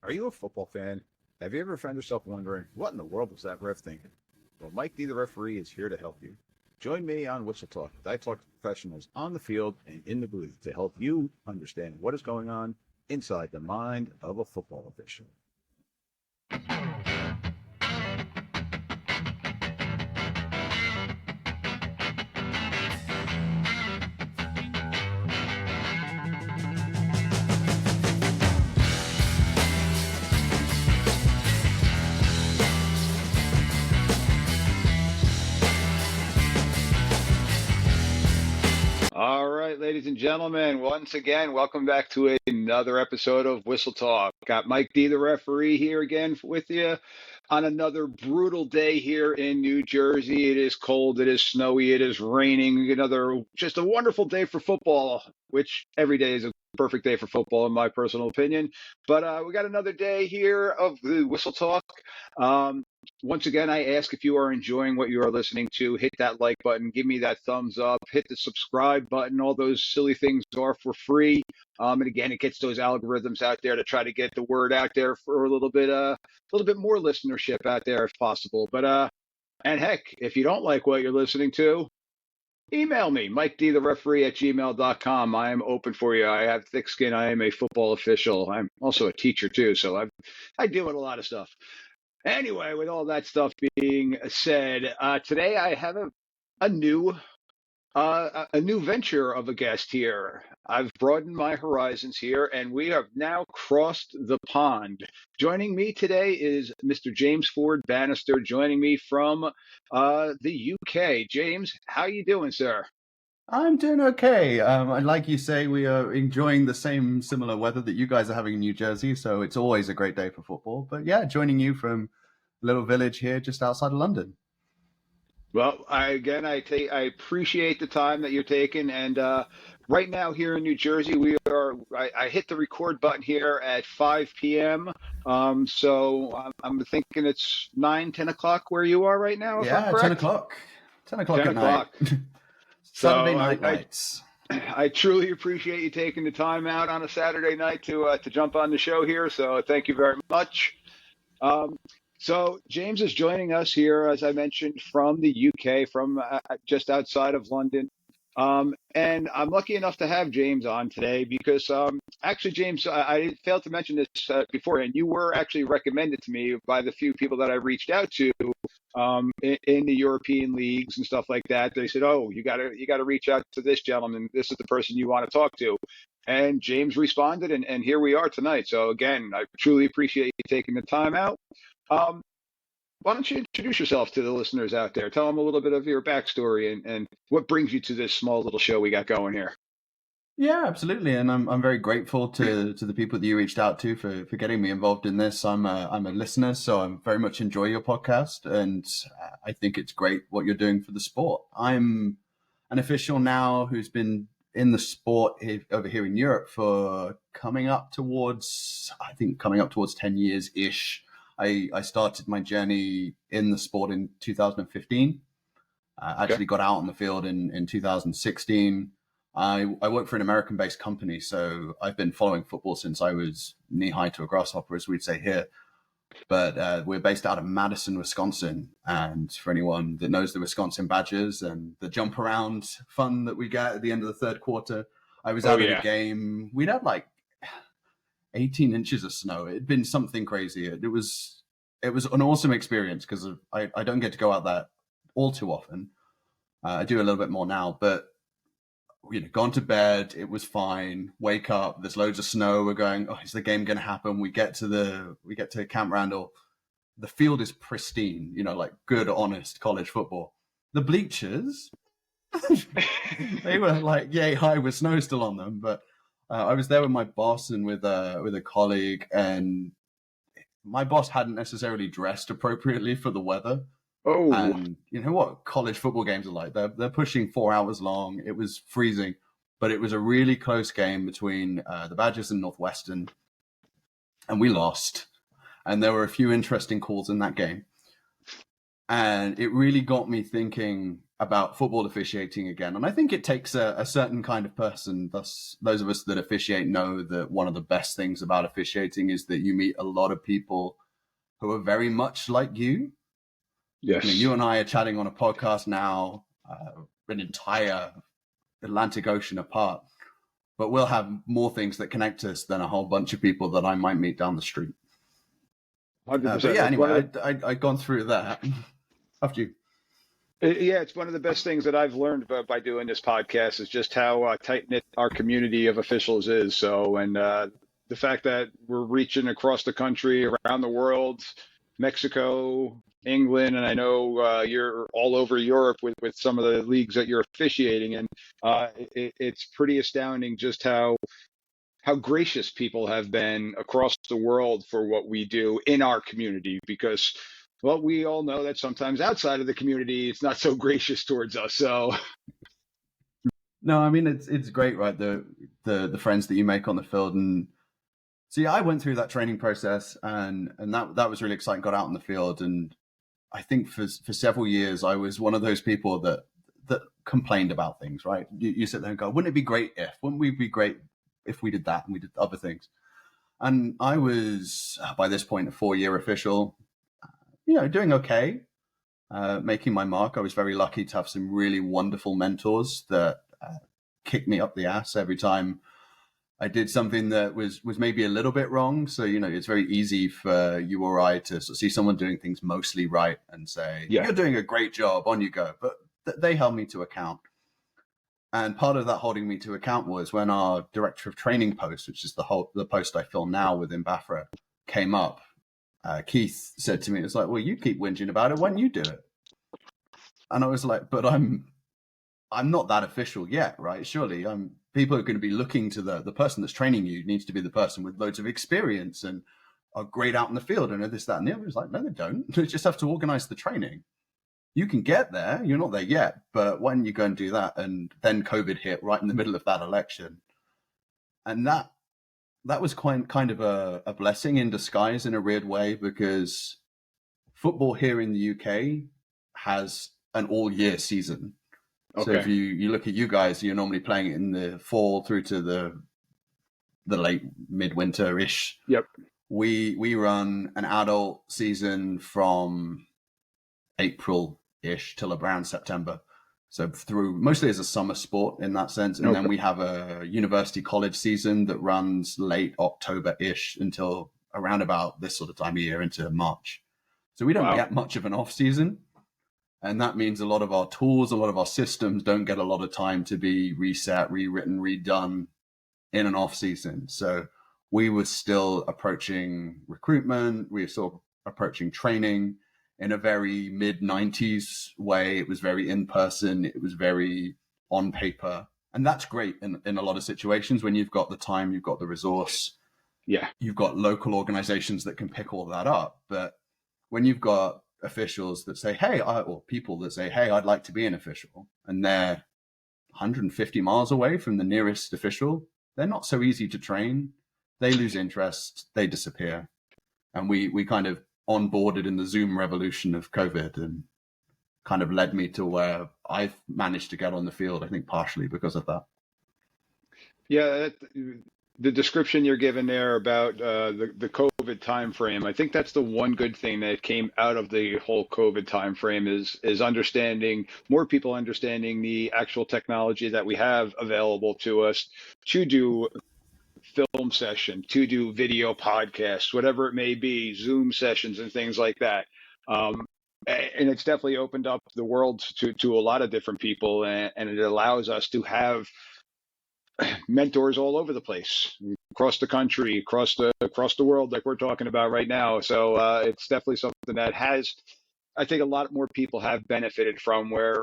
Are you a football fan? Have you ever found yourself wondering, what in the world was that ref thinking? Well, Mike D, the referee, is here to help you. Join me on Whistle Talk. I talk to professionals on the field and in the booth to help you understand what is going on inside the mind of a football official. All right, ladies and gentlemen, once again, welcome back to another episode of Whistle Talk. Got Mike D, the referee, here again with you on another brutal day here in New Jersey. It is cold, it is snowy, it is raining. Just a wonderful day for football, which every day is a perfect day for football, in my personal opinion. But we got another day here of the Whistle Talk. Um, Once again, I ask if you are enjoying what you are listening to, hit that like button, give me that thumbs up, hit the subscribe button. All those silly things are for free. And again, it gets those algorithms out there to try to get the word out there for a little bit more listenership out there if possible. And heck, if you don't like what you're listening to, email me, Mike D, the referee at gmail.com. I am open for you. I have thick skin. I am a football official. I'm also a teacher too, so I deal with a lot of stuff. Anyway, with all that stuff being said, today I have a new venture of a guest here. I've broadened my horizons here, and we have now crossed the pond. Joining me today is Mr. James Ford-Bannister, joining me from the UK. James, how you doing, sir? I'm doing okay. And like you say, we are enjoying the same similar weather that you guys are having in New Jersey, so it's always a great day for football. But yeah, joining you from a little village here just outside of London. Well, I appreciate the time that you're taking, and right now here in New Jersey, I hit the record button here at 5 p.m. So I'm thinking it's 9, 10 o'clock where you are right now, if I'm Yeah, 10 correct. o'clock. 10 o'clock 10 at night. o'clock. Saturday So night lights. I truly appreciate you taking the time out on a Saturday night to jump on the show here. So thank you very much. Um, so James is joining us here, as I mentioned, from the UK, from just outside of London. And I'm lucky enough to have James on today because actually, James, I failed to mention this before, and you were actually recommended to me by the few people that I reached out to in the European leagues and stuff like that. They said, "Oh, you gotta reach out to this gentleman. This is the person you want to talk to." And James responded, and here we are tonight. So again, I truly appreciate you taking the time out. Um, why don't you introduce yourself to the listeners out there? Tell them a little bit of your backstory and what brings you to this small little show we got going here. Yeah, absolutely, and I'm very grateful to the people that you reached out to for getting me involved in this. I'm a listener, so I very much enjoy your podcast, and I think it's great what you're doing for the sport. I'm an official now who's been in the sport over here in Europe for coming up towards 10 years ish. I started my journey in the sport in 2015. I Okay. actually got out on the field in 2016. I work for an American-based company, so I've been following football since I was knee-high to a grasshopper, as we'd say here. But we're based out of Madison, Wisconsin. And for anyone that knows the Wisconsin Badgers and the jump around fun that we get at the end of the third quarter, I was Oh out at a yeah. game. We'd had like 18 inches of snow. It'd been something crazy. It was an awesome experience because I don't get to go out there all too often. I do a little bit more now, but gone to bed. It was fine. Wake up. There's loads of snow. We're going. Oh, is the game going to happen? We get to Camp Randall. The field is pristine. Like good, honest college football. The bleachers, they were like yay high with snow still on them. But I was there with my boss and with a colleague, and my boss hadn't necessarily dressed appropriately for the weather. Oh, And you know what college football games are like? They're pushing 4 hours long. It was freezing, but it was a really close game between the Badgers and Northwestern, and we lost. And there were a few interesting calls in that game, and it really got me thinking about football officiating again. And I think it takes a certain kind of person. Thus, those of us that officiate know that one of the best things about officiating is that you meet a lot of people who are very much like you. Yes. You and I are chatting on a podcast now, an entire Atlantic Ocean apart, but we'll have more things that connect us than a whole bunch of people that I might meet down the street. 100%. But yeah, anyway, I'd gone through that. After you. Yeah, it's one of the best things that I've learned by doing this podcast is just how tight-knit our community of officials is. So, and the fact that we're reaching across the country, around the world, Mexico, England, and I know you're all over Europe with some of the leagues that you're officiating, and it's pretty astounding just how gracious people have been across the world for what we do in our community, because well, we all know that sometimes outside of the community it's not so gracious towards us. So no, I mean it's great, right? The friends that you make on the field. And see, I went through that training process, and that was really exciting. Got out in the field, and I think for several years I was one of those people that complained about things, right? You sit there and go, wouldn't it be great if? Wouldn't we be great if we did that and we did other things? And I was, by this point, a 4-year official, doing okay, making my mark. I was very lucky to have some really wonderful mentors that kicked me up the ass every time I did something that was maybe a little bit wrong. So, it's very easy for you or I to see someone doing things mostly right and say, You're doing a great job, on you go. But they held me to account. And part of that holding me to account was when our director of training post, which is the post I fill now within BAFRA, came up. Keith said to me, it's like, well, you keep whinging about it when you do it. And I was like, but I'm not that official yet, right? Surely people are going to be looking to the person that's training you needs to be the person with loads of experience and are great out in the field and this, that, and the other. It's like, no, they don't. They just have to organize the training. You can get there. You're not there yet. But when you go and do that, and then COVID hit right in the middle of that election, and that was kind of a blessing in disguise in a weird way, because football here in the UK has an all-year season. Okay. So if you look at you guys, you're normally playing it in the fall through to the late midwinter-ish. Yep. We run an adult season from April-ish till around September. So through mostly as a summer sport in that sense. And then we have a university college season that runs late October-ish until around about this sort of time of year into March. So we don't get much of an off season. And that means a lot of our tools, a lot of our systems don't get a lot of time to be reset, rewritten, redone in an off season. So we were still approaching recruitment. We were still approaching training in a very mid-90s way. It was very in-person. It was very on paper. And that's great in a lot of situations when you've got the time, you've got the resource. Yeah. You've got local organizations that can pick all that up. But when you've got officials that say, or people that say, hey, I'd like to be an official, and they're 150 miles away from the nearest official, they're not so easy to train. They lose interest. They disappear. And we kind of onboarded in the Zoom revolution of COVID, and kind of led me to where I've managed to get on the field, I think partially because of that. Yeah, the description you're giving there about the COVID timeframe, I think that's the one good thing that came out of the whole COVID timeframe is understanding, more people understanding the actual technology that we have available to us to do film session, to do video podcasts, whatever it may be, Zoom sessions and things like that. And it's definitely opened up the world to a lot of different people, and it allows us to have mentors all over the place, across the country, across the world, like we're talking about right now. So it's definitely something that has, I think, a lot more people have benefited from, where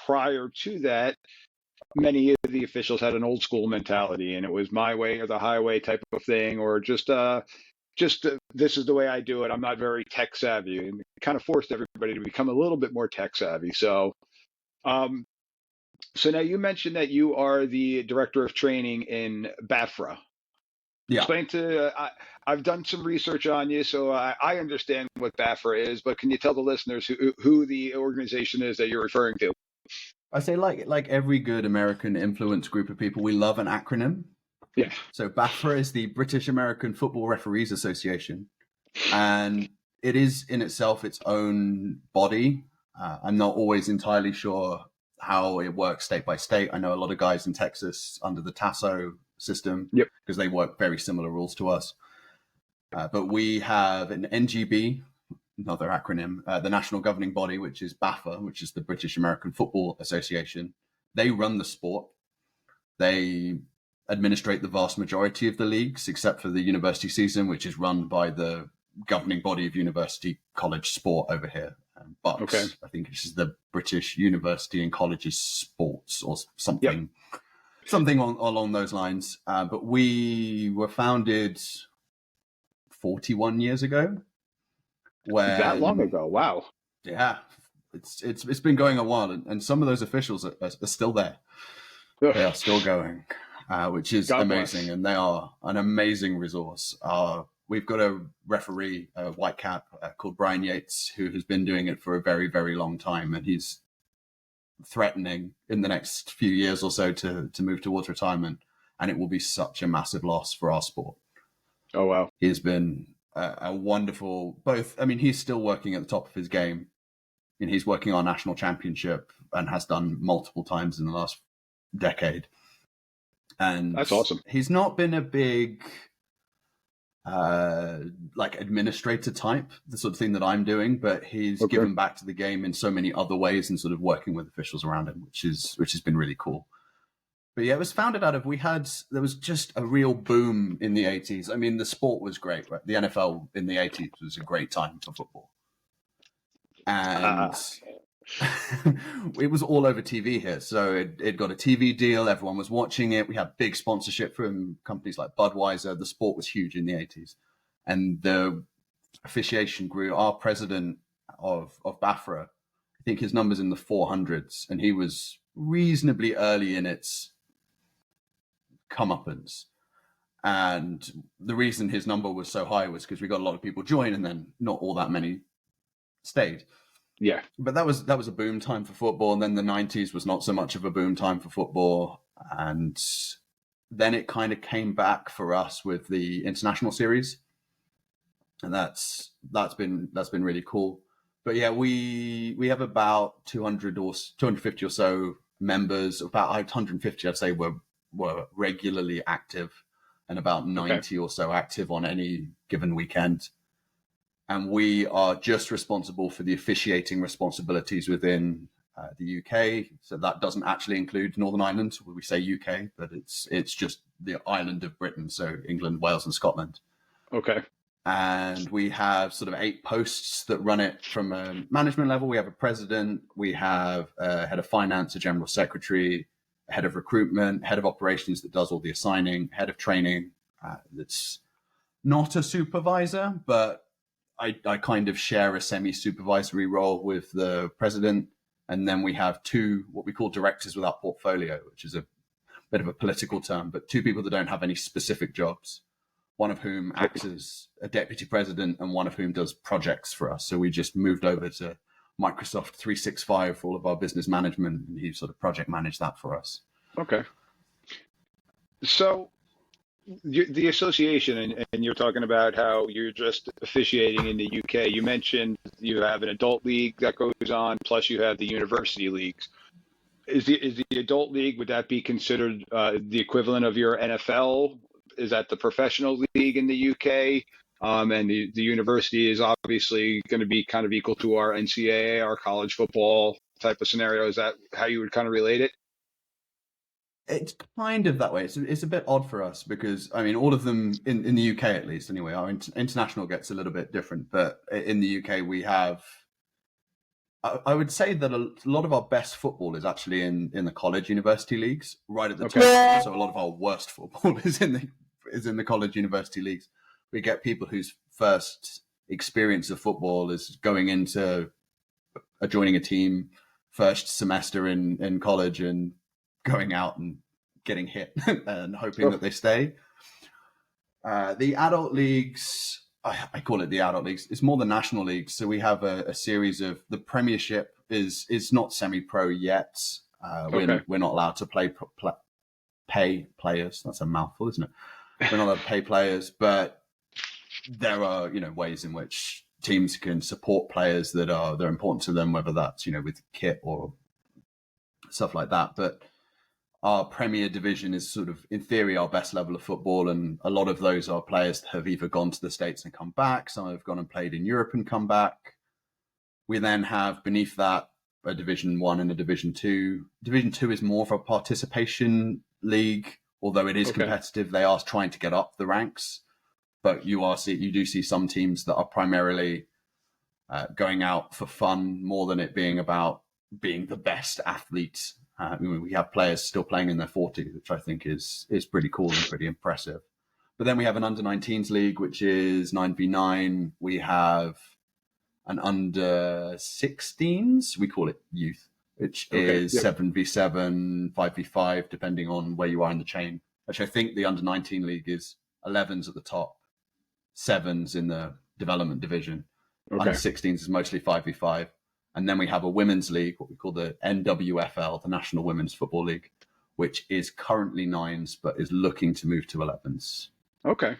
prior to that, many of the officials had an old school mentality, and it was my way or the highway type of thing, or just this is the way I do it. I'm not very tech savvy, and it kind of forced everybody to become a little bit more tech savvy. So, so now you mentioned that you are the director of training in BAFRA. Yeah. Explain to I've done some research on you, so I understand what BAFRA is, but can you tell the listeners who the organization is that you're referring to? I say like every good American influence group of people, we love an acronym. Yeah. So BAFRA is the British American Football Referees Association, and it is in itself its own body. I'm not always entirely sure how it works state by state. I know a lot of guys in Texas under the TASO system Yep. because they work very similar rules to us. But we have an NGB, another acronym, the national governing body, which is BAFA, which is the British American Football Association. They run the sport. They administrate the vast majority of the leagues, except for the university season, which is run by the governing body of university college sport over here. BUCS, Okay. I think it's the British University and Colleges Sports or something, something along those lines. But we were founded 41 years ago. That long ago? Wow. Yeah, it's been going a while, and some of those officials are still there. Ugh. They are still going, which is God amazing, bless. and they are an amazing resource. We've got a referee, a white cap, called Brian Yates, who has been doing it for a very, very long time, and he's threatening in the next few years or so to move towards retirement, and it will be such a massive loss for our sport. Oh, wow. He has been a wonderful, he's still working at the top of his game, and he's working on national championship and has done multiple times in the last decade. And That's awesome. He's not been a big administrator type, the sort of thing that I'm doing, but he's given back to the game in so many other ways and sort of working with officials around him, which has been really cool. But yeah, it was founded out of, there was just a real boom in the 80s. I mean, the sport was great, right? The NFL in the 80s was a great time for football. And it was all over TV here. So it got a TV deal. Everyone was watching it. We had big sponsorship from companies like Budweiser. The sport was huge in the 80s. And the officiation grew. Our president of BAFRA, I think his number's in the 400s, and he was reasonably early in its comeuppance. And the reason his number was so high was because we got a lot of people join, and then not all that many stayed. Yeah. But that was a boom time for football, and then the 90s was not so much of a boom time for football, and then it kind of came back for us with the international series, and that's been really cool. But yeah, we have about 200 or 250 or so members. About 150, I'd say, were regularly active, and about 90 or so active on any given weekend. And we are just responsible for the officiating responsibilities within the UK. So that doesn't actually include Northern Ireland. We say UK, but it's just the island of Britain. So England, Wales, and Scotland. Okay. And we have sort of 8 posts that run it from a management level. We have a president, we have a head of finance, a general secretary, a head of recruitment, head of operations that does all the assigning, head of training that's not a supervisor, but I kind of share a semi-supervisory role with the president. And then we have 2, what we call directors without portfolio, which is a bit of a political term, but 2 people that don't have any specific jobs, one of whom acts as a deputy president and one of whom does projects for us. So we just moved over to Microsoft 365 for all of our business management, and he sort of project managed that for us. Okay. So the association, and you're talking about how you're just officiating in the UK. You mentioned you have an adult league that goes on, plus you have the university leagues. Is the adult league, would that be considered the equivalent of your NFL? Is that the professional league in the UK? And the university is obviously going to be kind of equal to our NCAA, our college football type of scenario. Is that how you would kind of relate it? It's kind of that way. It's a bit odd for us because, I mean, all of them in the UK, at least anyway, our international gets a little bit different. But in the UK, we have, I would say that a lot of our best football is actually in the college university leagues, right at the top. So a lot of our worst football is in the college university leagues. We get people whose first experience of football is going into joining a team first semester in college and going out and getting hit and hoping that they stay. The adult leagues, I call it the adult leagues. It's more the national leagues. So we have a series of the Premiership is not semi-pro yet. Okay. We're not allowed to pay players. That's a mouthful, isn't it? We're not allowed to pay players, but there are ways in which teams can support players that are important to them, whether that's with kit or stuff like that. But our Premier Division is sort of, in theory, our best level of football, and a lot of those are players that have either gone to the States and come back. Some have gone and played in Europe and come back. We then have beneath that a Division 1 and a Division 2. Division 2 is more of a participation league, although it is competitive. They are trying to get up the ranks, but you do see some teams that are primarily going out for fun more than it being about being the best athlete. We have players still playing in their 40s, which I think is pretty cool and pretty impressive. But then we have an under-19s league, which is 9v9. We have an under-16s, we call it youth, which is 7v7, 5v5, depending on where you are in the chain. Which I think the under-19 league is 11s at the top, 7s in the development division. Under-16s is mostly 5v5. And then we have a women's league, what we call the NWFL, the National Women's Football League, which is currently 9s, but is looking to move to 11s. Okay.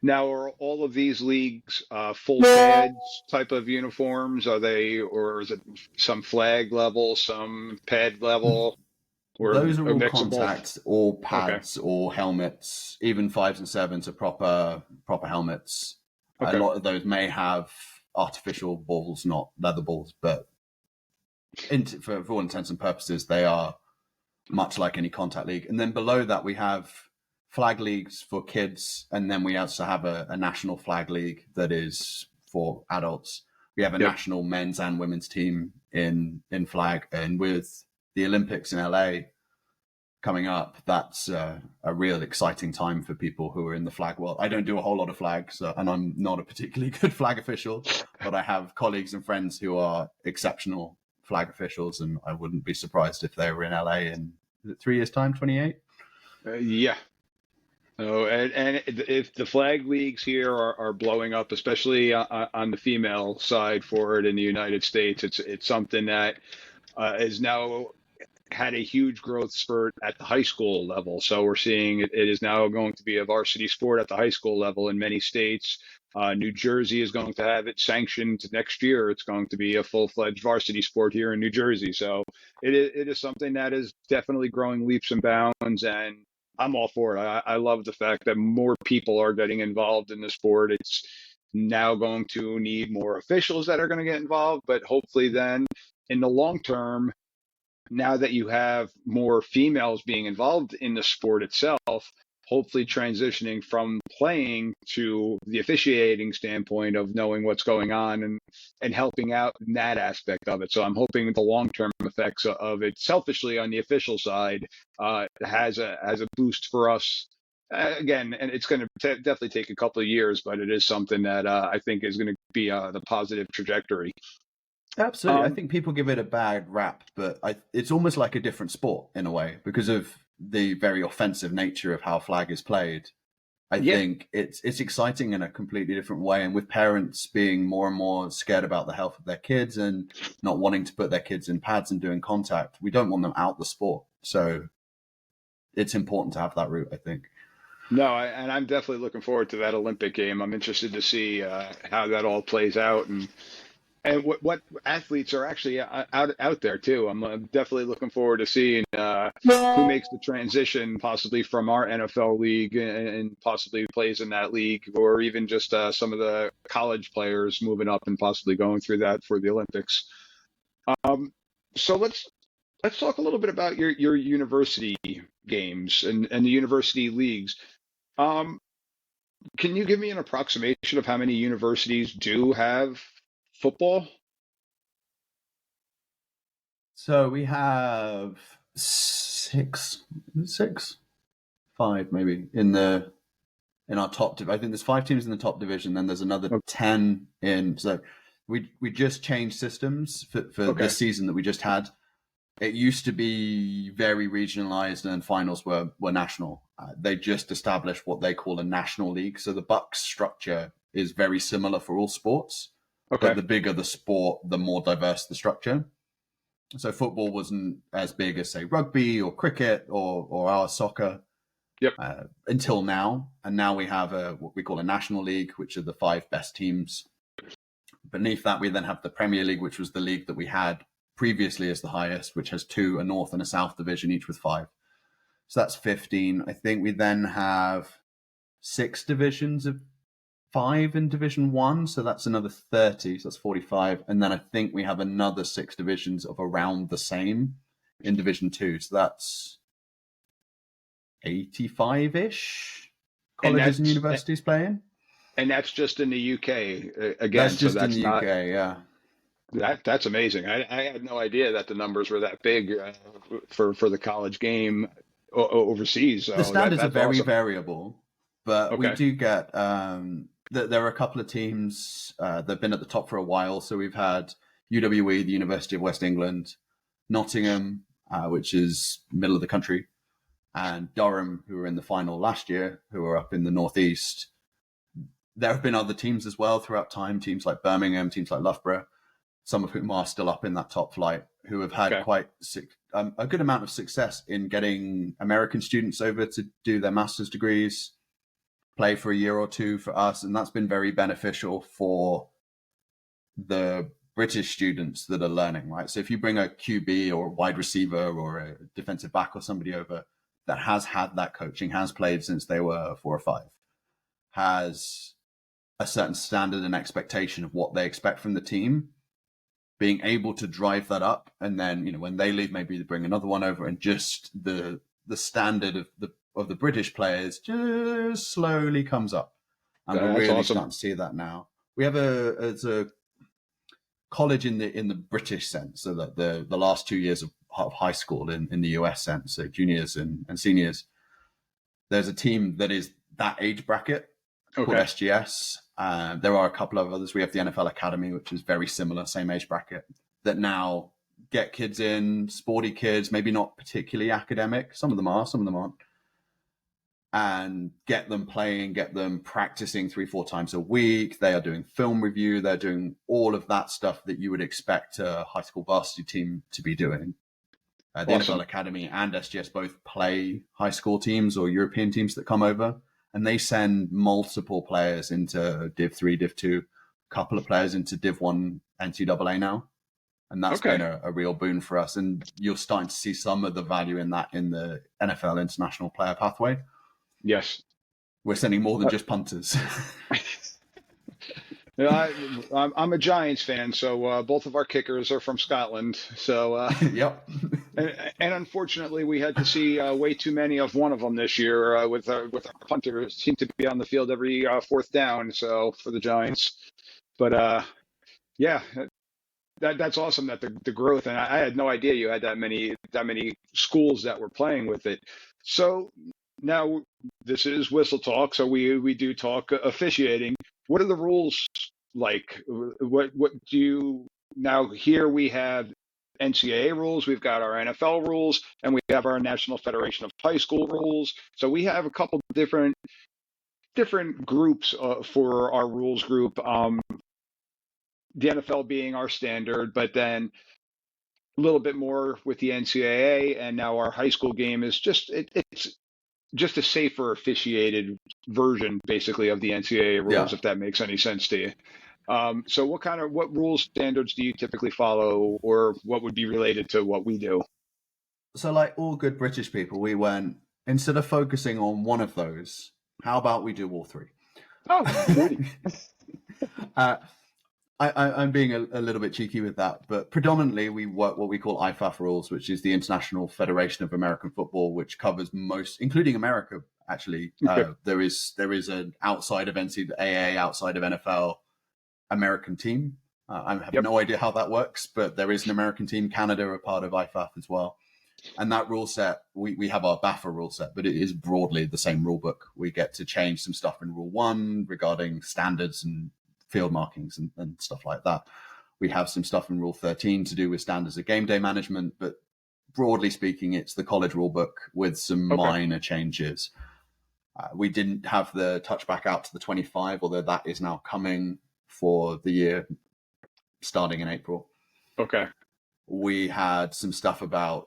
Now, are all of these leagues full pads type of uniforms? Are they, or is it some flag level, some pad level? Or those are all mix of both? contacts, or pads, or helmets. Even 5s and 7s are proper helmets. A lot of those may have artificial balls, not leather balls, but for all intents and purposes, they are much like any contact league. And then below that, we have flag leagues for kids, and then we also have a national flag league that is for adults. We have a national men's and women's team in flag, and with the Olympics in LA coming up, that's a real exciting time for people who are in the flag world. I don't do a whole lot of flags, and I'm not a particularly good flag official, but I have colleagues and friends who are exceptional flag officials, and I wouldn't be surprised if they were in LA in 3 years' time, 28? Yeah. Oh, and if the flag leagues here are blowing up, especially on the female side for it in the United States, it's something that is now had a huge growth spurt at the high school level. So we're seeing it is now going to be a varsity sport at the high school level in many states. New Jersey is going to have it sanctioned next year. It's going to be a full-fledged varsity sport here in New Jersey. So it is something that is definitely growing leaps and bounds, and I'm all for it. I love the fact that more people are getting involved in the sport. It's now going to need more officials that are going to get involved, but hopefully then in the long term, now that you have more females being involved in the sport itself, hopefully transitioning from playing to the officiating standpoint of knowing what's going on and helping out in that aspect of it. So I'm hoping the long-term effects of it selfishly on the official side has a boost for us. Again, and it's going to definitely take a couple of years, but it is something that I think is going to be the positive trajectory. Absolutely. I think people give it a bad rap, but it's almost like a different sport in a way because of the very offensive nature of how flag is played. I think it's exciting in a completely different way. And with parents being more and more scared about the health of their kids and not wanting to put their kids in pads and doing contact, we don't want them out the sport. So it's important to have that route, I think. No, and I'm definitely looking forward to that Olympic game. I'm interested to see how that all plays out and what athletes are actually out there too. I'm definitely looking forward to seeing who makes the transition possibly from our NFL league and possibly plays in that league, or even just some of the college players moving up and possibly going through that for the Olympics. So let's talk a little bit about your university games and the university leagues. Can you give me an approximation of how many universities do have football? So we have five maybe in our top. I think there's 5 teams in the top division. Then there's another 10 in. So we just changed systems for this season that we just had. It used to be very regionalized, and finals were national. They just established what they call a national league. So the Bucks structure is very similar for all sports. But the bigger the sport, the more diverse the structure. So football wasn't as big as, say, rugby or cricket or our soccer Yep. until now. And now we have what we call a national league, which are the 5 best teams. Beneath that, we then have the Premier League, which was the league that we had previously as the highest, which has 2, a North and a South division, each with 5. So that's 15. I think we then have 6 divisions of 5 in Division 1, so that's another 30, so that's 45. And then I think we have another 6 divisions of around the same in Division 2, so that's 85-ish colleges and universities playing. And that's just in the UK again. That's just in the UK, yeah. That's amazing. I had no idea that the numbers were that big for the college game overseas. So the standards are very awesome. variable, but we Okay. do get there are a couple of teams that have been at the top for a while. So we've had UWE, the University of West England, Nottingham, which is middle of the country, and Durham, who were in the final last year, who are up in the northeast. There have been other teams as well throughout time, teams like Birmingham, teams like Loughborough, some of whom are still up in that top flight, who have had quite a good amount of success in getting American students over to do their master's degrees, play for a year or two for us. And that's been very beneficial for the British students that are learning, right? So if you bring a QB or a wide receiver or a defensive back or somebody over that has had that coaching, has played since they were 4 or 5, has a certain standard and expectation of what they expect from the team, being able to drive that up, and then when they leave, maybe they bring another one over, and just the standard of the British players just slowly comes up, and we're really awesome. starting to see that now. We have a college in the British sense, so that the last 2 years of high school in the US sense, so juniors and seniors. There's a team that is that age bracket called SGS. There are a couple of others. We have the NFL Academy, which is very similar, same age bracket, that now get kids in, sporty kids, maybe not particularly academic. Some of them are, some of them aren't. And get them playing, get them practicing 3-4 times a week. They are doing film review. They're doing all of that stuff that you would expect a high school varsity team to be doing. The NFL Academy and SGS both play high school teams or European teams that come over, and they send multiple players into Div 3, Div 2, a couple of players into Div 1 NCAA now. And that's been a real boon for us. And you're starting to see some of the value in that in the NFL International Player Pathway. Yes. We're sending more than just punters. I'm a Giants fan, so both of our kickers are from Scotland. So yep. And unfortunately, we had to see way too many of one of them this year. With our punters seem to be on the field every 4th down. So for the Giants, but yeah, that's awesome that the growth. And I had no idea you had that many schools that were playing with it. So now this is Whistle Talk, so we do talk officiating. What are the rules like? What do you now? Here we have NCAA rules, we've got our NFL rules, and we have our National Federation of High School rules. So we have a couple different groups for our rules group. The NFL being our standard, but then a little bit more with the NCAA, and now our high school game is it's just a safer officiated version, basically, of the NCAA rules, if that makes any sense to you. So what rules standards do you typically follow, or what would be related to what we do? So like all good British people, we went, instead of focusing on one of those, how about we do all 3? Oh, I'm being a little bit cheeky with that, but predominantly we work what we call IFAF rules, which is the International Federation of American Football, which covers most, including America, actually. There is an outside of NCAA, outside of NFL, American team. I have no idea how that works, but there is an American team. Canada are part of IFAF as well. And that rule set, we have our BAFRA rule set, but it is broadly the same rule book. We get to change some stuff in Rule 1 regarding standards and field markings and stuff like that. We have some stuff in Rule 13 to do with standards of game day management, but broadly speaking, it's the college rule book with some minor changes. We didn't have the touchback out to the 25, although that is now coming for the year starting in April. We had some stuff about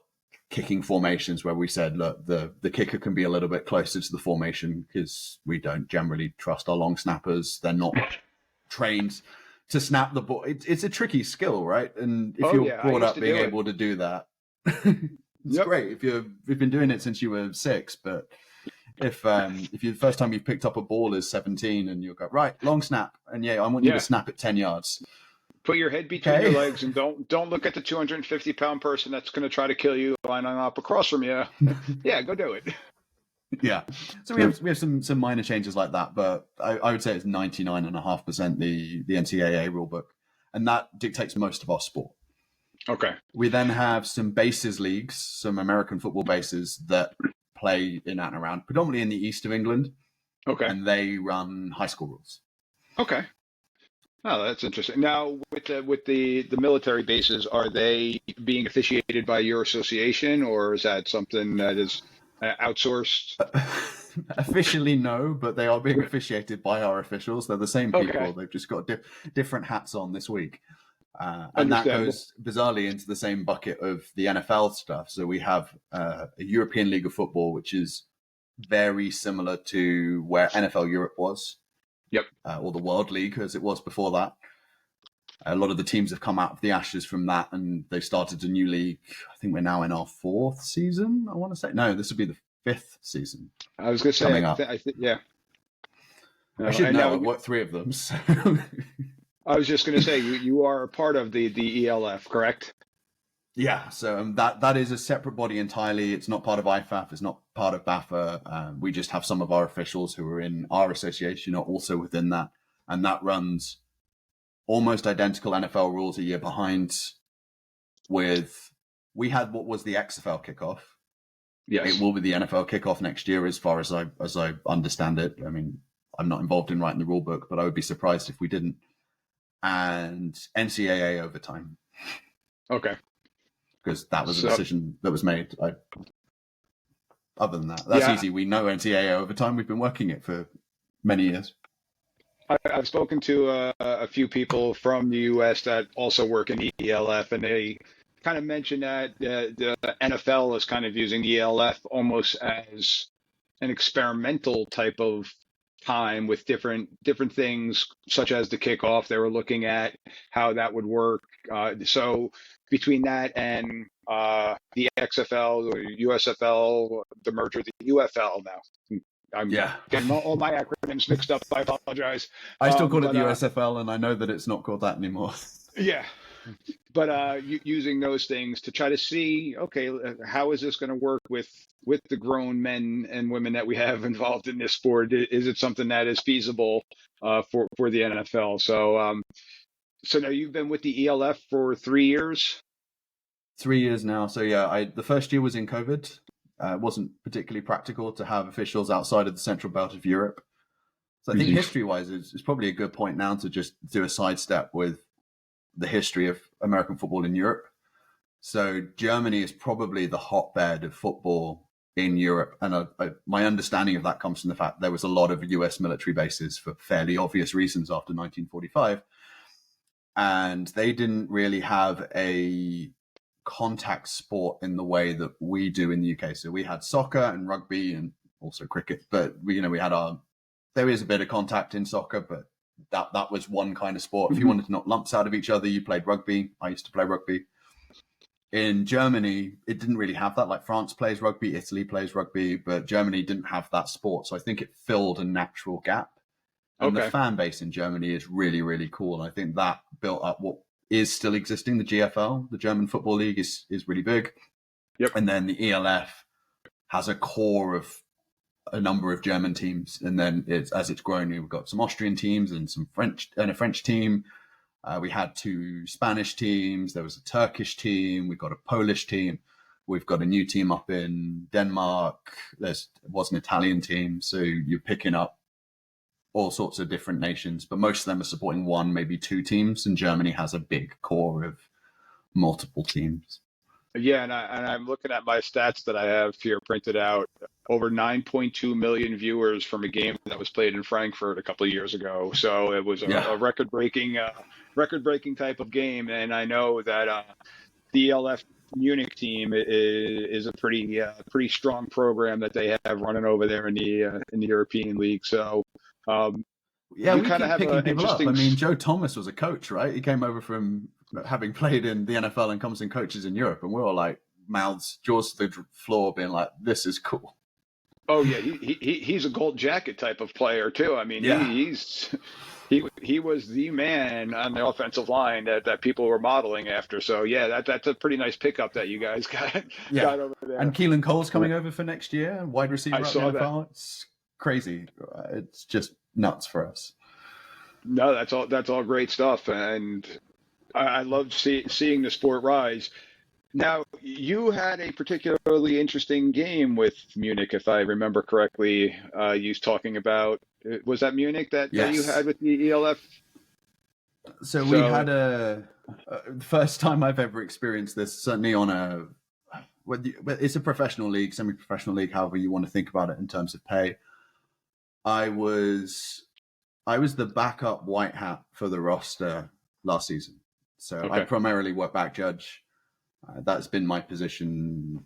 kicking formations where we said, look, the kicker can be a little bit closer to the formation because we don't generally trust our long snappers. They're not trained to snap the ball. It's a tricky skill, right? And if you're I brought used up to being do it. able to do that, it's great. If you've been doing it since you were 6, but if you the first time you've picked up a ball is 17 and you go, right, long snap, and I want you to snap it 10 yards. Put your head between your legs and don't look at the 250-pound person that's going to try to kill you lining up across from you. Yeah, go do it. Yeah. So we have some minor changes like that, but I would say it's 99.5% the NCAA rulebook, and that dictates most of our sport. Okay. We then have some bases leagues, some American football bases that play in and around, predominantly in the east of England. Okay. And they run high school rules. Okay. Oh, that's interesting. Now, with the military bases, are they being officiated by your association, or is that something that is outsourced? Officially, no, but they are being officiated by our officials. They're the same people. Okay. They've just got different hats on this week. And that goes bizarrely into the same bucket of the NFL stuff. So we have a European League of Football, which is very similar to where NFL Europe was. Yep. Or the World League, as it was before that. A lot of the teams have come out of the ashes from that, and they started a new league. I think we're now in our 4th season, I want to say. No, this would be the 5th season. I was going to say, coming up. Yeah. I should know. I've worked 3 of them. So. I was just going to say, you are a part of the ELF, correct? Yeah, so that is a separate body entirely. It's not part of IFAF. It's not part of BAFRA. We just have some of our officials who are in our association are also within that. And that runs almost identical NFL rules a year behind we had what was the XFL kickoff. Yes. It will be the NFL kickoff next year as far as I understand it. I mean, I'm not involved in writing the rule book, but I would be surprised if we didn't. And NCAA overtime. Okay. Because that was a decision that was made. Other than that, that's easy. We know NCAA overtime. We've been working it for many years. I've spoken to a few people from the U.S. that also work in ELF, and they kind of mentioned that the NFL is kind of using the ELF almost as an experimental type of time with different things, such as the kickoff. They were looking at how that would work. So between that and the XFL or USFL, the merger of the UFL now. I'm getting all my acronyms mixed up. I apologize. I still call it the USFL, and I know that it's not called that anymore. Yeah. But using those things to try to see, okay, how is this going to work with the grown men and women that we have involved in this sport? Is it something that is feasible for the NFL? So now you've been with the ELF for 3 years? 3 years now. So yeah, the first year was in COVID. It wasn't particularly practical to have officials outside of the central belt of Europe. So I think history-wise, it's probably a good point now to just do a sidestep with the history of American football in Europe. So Germany is probably the hotbed of football in Europe. And my understanding of that comes from the fact there was a lot of US military bases for fairly obvious reasons after 1945. And they didn't really have a contact sport in the way that we do in the UK. So we had soccer and rugby and also cricket, but we had there is a bit of contact in soccer, but that was one kind of sport. If you wanted to knock lumps out of each other, you played rugby. I used to play rugby. In Germany, it didn't really have that. Like France plays rugby, Italy plays rugby, but Germany didn't have that sport. So I think it filled a natural gap. And the fan base in Germany is really, really cool. And I think that built up what is still existing. The GFL, the German Football League, is really big. Yep. And then the ELF has a core of a number of German teams. And then as it's grown, we've got some Austrian teams and some French and a French team. We had 2 Spanish teams. There was a Turkish team. We've got a Polish team. We've got a new team up in Denmark. There was an Italian team. So you're picking up all sorts of different nations, but most of them are supporting 1, maybe 2 teams. And Germany has a big core of multiple teams. Yeah, and I'm looking at my stats that I have here printed out. Over 9.2 million viewers from a game that was played in Frankfurt a couple of years ago. So it was a record-breaking type of game. And I know that the ELF Munich team is a pretty strong program that they have running over there in the European League. So Yeah, you we kind of keep have picking an people up. I interesting. mean, Joe Thomas was a coach, right? He came over from having played in the NFL and comes in coaches in Europe, and we're all like jaws to the floor, being like, "This is cool." Oh yeah, he's a gold jacket type of player too. I mean, Yeah, he was the man on the offensive line that people were modeling after. So yeah, that's a pretty nice pickup that you guys yeah. got over And there. Keelan Cole's coming over for next year, wide I receiver at the saw that. NFL. It's crazy. It's just nuts for us. No, that's all great stuff, and I love seeing the sport rise. Now, you had a particularly interesting game with Munich, if I remember correctly. You was talking about, was that Munich that you had Yes. with the ELF? So we So, had the first time I've ever experienced this, certainly on it's a professional league, semi-professional league, however you want to think about it in terms of pay. I was the backup white hat for the roster last season. So I okay. primarily work back judge. That's been my position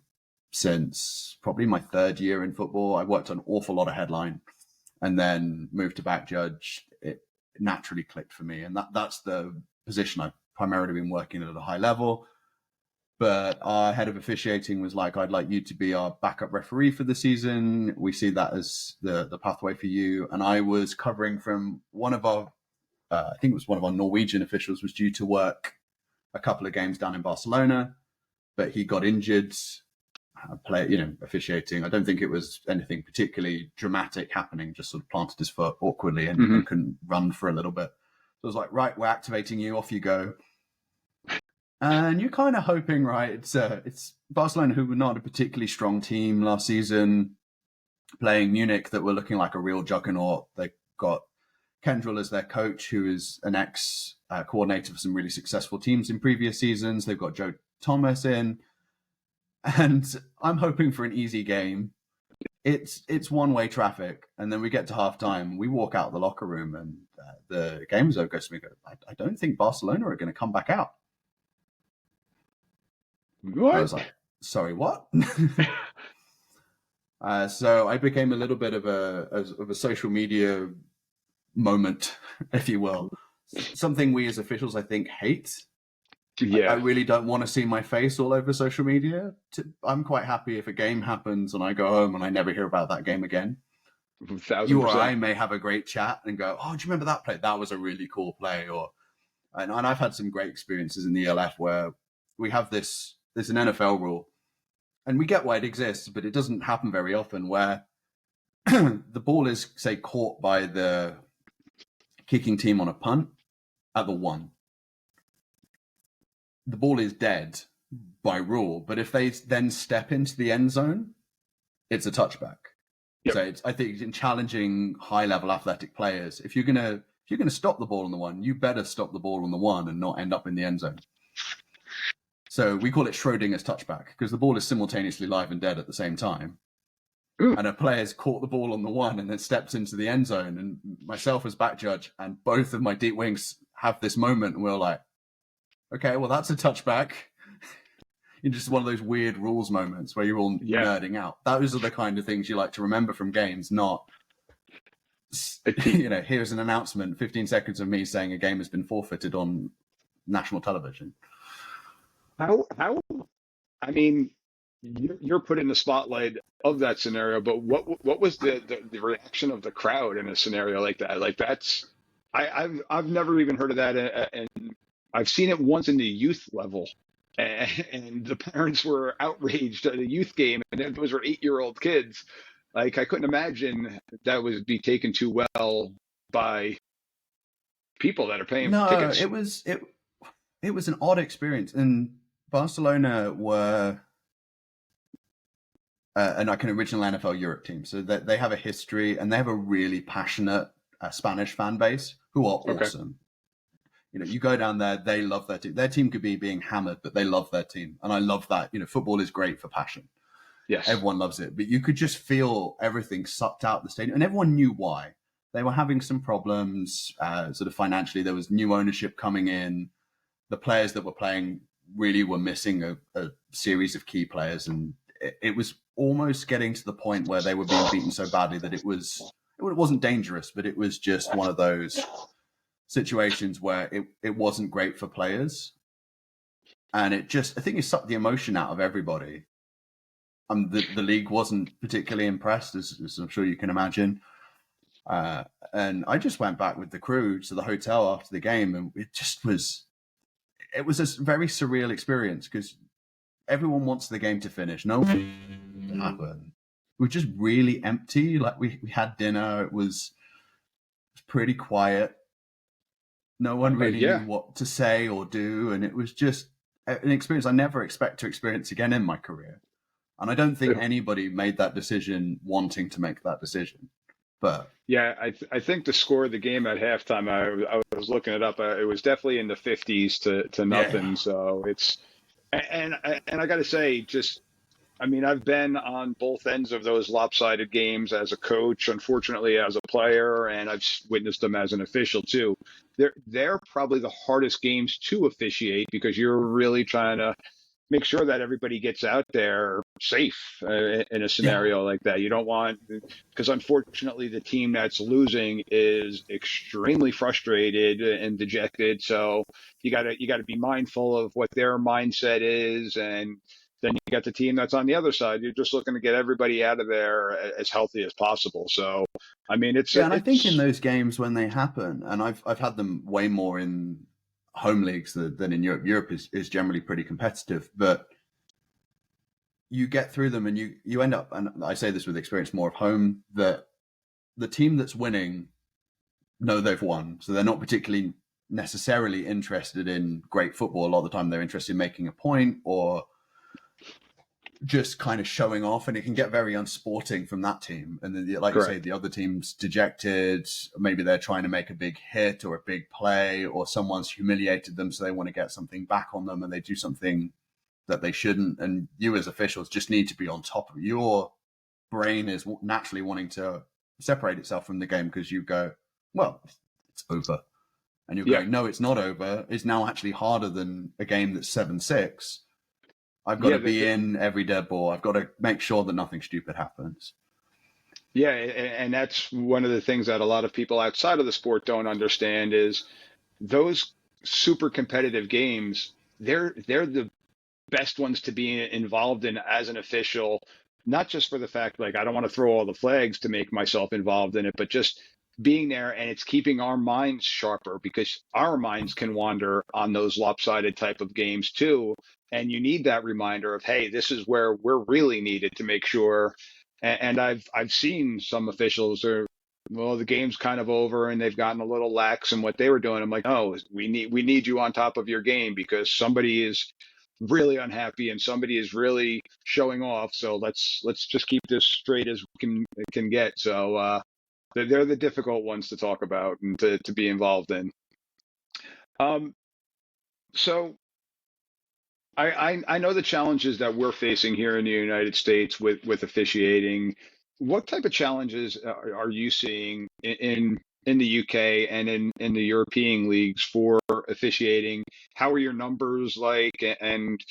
since probably my third year in football. I worked an awful lot of headline and then moved to back judge. It naturally clicked for me. And that's the position I've primarily been working at a high level. But our head of officiating was like, I'd like you to be our backup referee for the season. We see that as the pathway for you. And I was covering from one of our, I think it was one of our Norwegian officials was due to work a couple of games down in Barcelona, but he got injured, officiating. I don't think it was anything particularly dramatic happening, just sort of planted his foot awkwardly and couldn't run for a little bit. So I was like, right, we're activating you, off you go. And you're kind of hoping, right? It's Barcelona, who were not a particularly strong team last season, playing Munich, that were looking like a real juggernaut. They got Kendrell as their coach, who is an ex-coordinator for some really successful teams in previous seasons. They've got Joe Thomas in, and I'm hoping for an easy game. It's one-way traffic, and then we get to halftime. We walk out of the locker room, and the game is over. Goes to me, I don't think Barcelona are going to come back out. What? I was like, sorry, what? So I became a little bit of a social media moment, if you will. Something we as officials, I think, hate. Yeah. I really don't want to see my face all over social media. I'm quite happy if a game happens and I go home and I never hear about that game again. 1,000%. You or I may have a great chat and go, oh, do you remember that play? That was a really cool play. And I've had some great experiences in the ELF where we have there's an NFL rule, and we get why it exists, but it doesn't happen very often, where the ball is, say, caught by the kicking team on a punt at the 1. The ball is dead by rule, but if they then step into the end zone, it's a touchback. Yep. So I think in challenging high-level athletic players, if you're gonna stop the ball on the 1, you better stop the ball on the 1 and not end up in the end zone. So we call it Schrodinger's touchback, because the ball is simultaneously live and dead at the same time. Ooh. And a player's caught the ball on the 1 and then steps into the end zone. And myself as back judge and both of my deep wings have this moment, and we're like, okay, well, that's a touchback. It's just one of those weird rules moments where you're all nerding out. Those are the kind of things you like to remember from games, not, here's an announcement, 15 seconds of me saying a game has been forfeited on national television. How? I mean, you're put in the spotlight of that scenario, but what was the reaction of the crowd in a scenario like that? Like I've never even heard of that, and I've seen it once in the youth level, and the parents were outraged at a youth game, and those were 8-year-old kids. Like I couldn't imagine that would be taken too well by people that are paying for tickets. It was an odd experience. And Barcelona were an original NFL Europe team. So they have a history, and they have a really passionate Spanish fan base who are awesome. You go down there, they love their team. Their team could be being hammered, but they love their team. And I love that. Football is great for passion. Yes. Everyone loves it. But you could just feel everything sucked out the stadium. And everyone knew why. They were having some problems sort of financially. There was new ownership coming in. The players that were playing really were missing a series of key players, and it was almost getting to the point where they were being beaten so badly that it wasn't dangerous, but it was just one of those situations where it wasn't great for players. And I think it sucked the emotion out of everybody. The league wasn't particularly impressed, as I'm sure you can imagine. And I just went back with the crew to the hotel after the game, and it was a very surreal experience because everyone wants the game to finish. No one happened. We were just really empty. Like we had dinner. It was pretty quiet. No one really knew what to say or do, and it was just an experience I never expect to experience again in my career. And I don't think anybody made that decision wanting to make that decision. But yeah, I think the score of the game at halftime, I was looking it up. It was definitely in the 50s to nothing. Yeah. So it's and I got to say, I mean, I've been on both ends of those lopsided games as a coach, unfortunately, as a player, and I've witnessed them as an official too. They're probably the hardest games to officiate because you're really trying to make sure that everybody gets out there safe in a scenario like that. You don't want, because unfortunately the team that's losing is extremely frustrated and dejected. So you gotta be mindful of what their mindset is, and then you got the team that's on the other side. You're just looking to get everybody out of there as healthy as possible. So, I mean, and I think in those games when they happen, and I've had them way more in home leagues than in Europe. Europe is generally pretty competitive, but you get through them and you end up, and I say this with experience more of home, that the team that's winning know they've won. So they're not particularly necessarily interested in great football. A lot of the time they're interested in making a point or just kind of showing off, and it can get very unsporting from that team. And then, like Correct. you say, the other team's dejected. Maybe they're trying to make a big hit or a big play, or someone's humiliated them, so they want to get something back on them, and they do something that they shouldn't. And you as officials just need to be on top of it. Your brain is naturally wanting to separate itself from the game because you go, well, it's over. And you're going, no, it's not over. It's now actually harder than a game that's 7-6. I've got to be in every dead ball. I've got to make sure that nothing stupid happens. Yeah, and that's one of the things that a lot of people outside of the sport don't understand is those super competitive games, they're the best ones to be involved in as an official, not just for the fact like I don't want to throw all the flags to make myself involved in it, but just being there, and it's keeping our minds sharper because our minds can wander on those lopsided type of games too. And you need that reminder of, hey, this is where we're really needed to make sure. And I've seen some officials are, well, the game's kind of over and they've gotten a little lax in what they were doing. I'm like, oh, we need you on top of your game because somebody is really unhappy and somebody is really showing off. So let's just keep this straight as we can get. So they're the difficult ones to talk about and to be involved in. Um, so I know the challenges that we're facing here in the United States with officiating. What type of challenges are you seeing in the UK and in the European leagues for officiating? How are your numbers like? And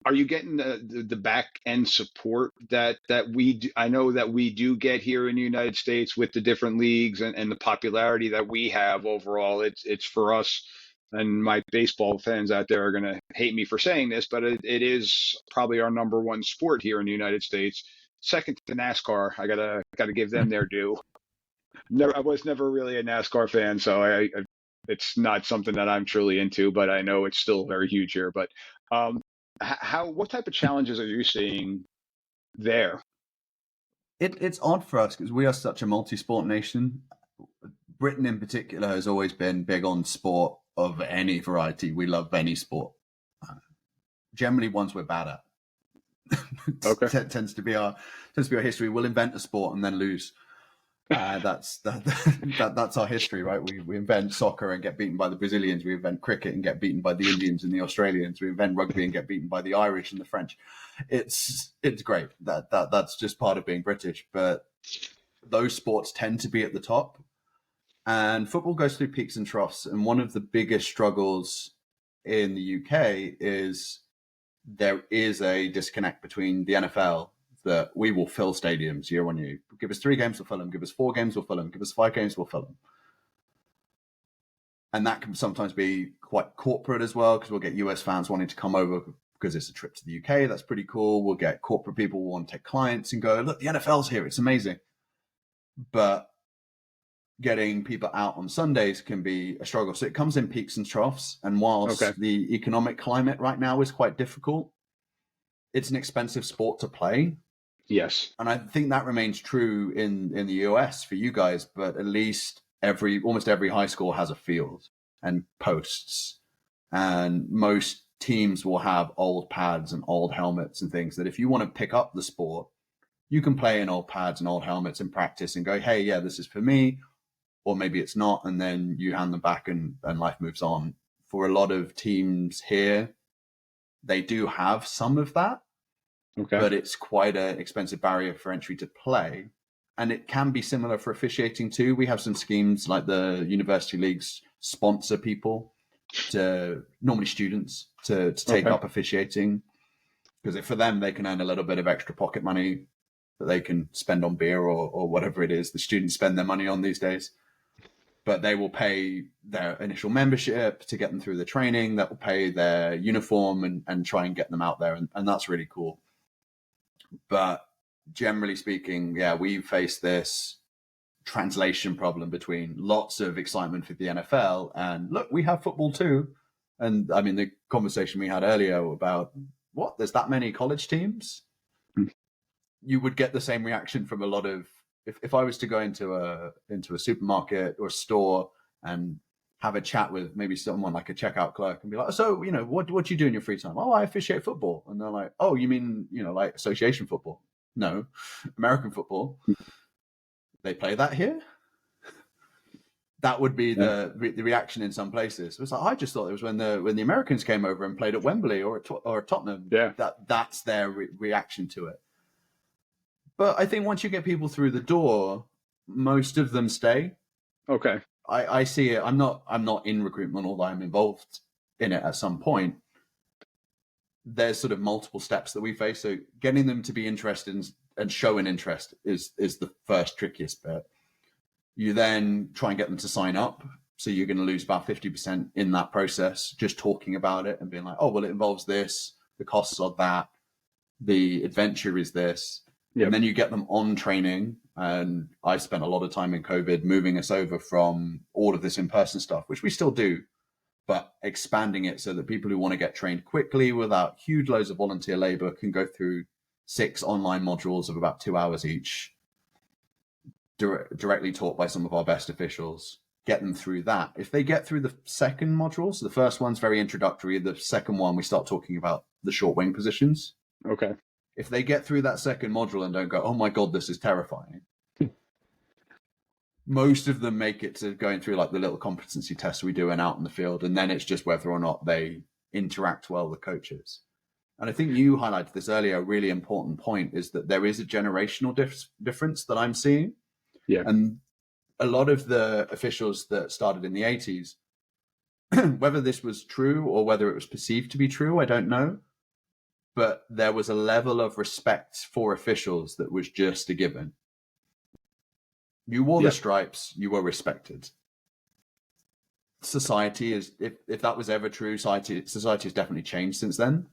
are you getting the back end support that we do? I know that we do get here in the United States with the different leagues and the popularity that we have overall. It's for us, and my baseball fans out there are going to hate me for saying this, but it is probably our number one sport here in the United States. Second to NASCAR, I gotta give them their due. I was never really a NASCAR fan, so it's not something that I'm truly into, but I know it's still very huge here. But um, what type of challenges are you seeing there? It's odd for us because we are such a multi-sport nation. Britain in particular has always been big on sport of any variety. We love any sport. Generally ones we're bad at. Okay. tends to be our history. We'll invent a sport and then lose. That's our history, right? We invent soccer and get beaten by the Brazilians. We invent cricket and get beaten by the Indians and the Australians. We invent rugby and get beaten by the Irish and the French. It's great. That's just part of being British. But those sports tend to be at the top, and football goes through peaks and troughs. And one of the biggest struggles in the UK is there is a disconnect between the NFL that we will fill stadiums year on year. Give us 3 games, we'll fill them. Give us 4 games, we'll fill them. Give us 5 games, we'll fill them. And that can sometimes be quite corporate as well, because we'll get US fans wanting to come over because it's a trip to the UK. That's pretty cool. We'll get corporate people who want to take clients and go, look, the NFL's here. It's amazing. But getting people out on Sundays can be a struggle. So it comes in peaks and troughs. And whilst the economic climate right now is quite difficult, it's an expensive sport to play. Yes. And I think that remains true in the US for you guys, but at least almost every high school has a field and posts. And most teams will have old pads and old helmets and things that if you want to pick up the sport, you can play in old pads and old helmets and practice and go, hey, yeah, this is for me. Or maybe it's not, and then you hand them back and life moves on. For a lot of teams here, they do have some of that, but it's quite an expensive barrier for entry to play. And it can be similar for officiating too. We have some schemes like the university leagues sponsor people, normally students, to take up officiating, because for them, they can earn a little bit of extra pocket money that they can spend on beer or whatever it is the students spend their money on these days. But they will pay their initial membership to get them through the training. That will pay their uniform and try and get them out there. And that's really cool. But generally speaking, yeah, we've faced this translation problem between lots of excitement for the NFL and look, we have football too. And I mean, the conversation we had earlier about what, there's that many college teams? You would get the same reaction from a lot of, if I was to go into a supermarket or a store and have a chat with maybe someone like a checkout clerk and be like, so, what do you do in your free time? Oh, I officiate football. And they're like, oh, you mean, like association football? No, American football. They play that here? That would be the reaction in some places. It's like, I just thought it was when the Americans came over and played at Wembley or at Tottenham. Yeah. That's their reaction to it. But I think once you get people through the door, most of them stay. Okay. I see it. I'm not in recruitment, although I'm involved in it at some point. There's sort of multiple steps that we face. So getting them to be interested and show an interest is the first trickiest bit. You then try and get them to sign up. So you're going to lose about 50% in that process, just talking about it and being like, oh, well, it involves this, the costs are that, the adventure is this. Yep. And then you get them on training. And I spent a lot of time in COVID moving us over from all of this in-person stuff, which we still do, but expanding it so that people who want to get trained quickly without huge loads of volunteer labor can go through 6 online modules of about 2 hours each, directly taught by some of our best officials, get them through that. If they get through the second module, so the first one's very introductory, the second one, we start talking about the short wing positions. Okay. If they get through that second module and don't go, oh my God, this is terrifying, most of them make it to going through like the little competency tests we do and out in the field. And then it's just whether or not they interact well with coaches. And I think you highlighted this earlier. A really important point is that there is a generational difference that I'm seeing. Yeah. And a lot of the officials that started in the 80s, whether this was true or whether it was perceived to be true, I don't know. But there was a level of respect for officials that was just a given. You wore the stripes, you were respected. Society is, if that was ever true, society has definitely changed since then.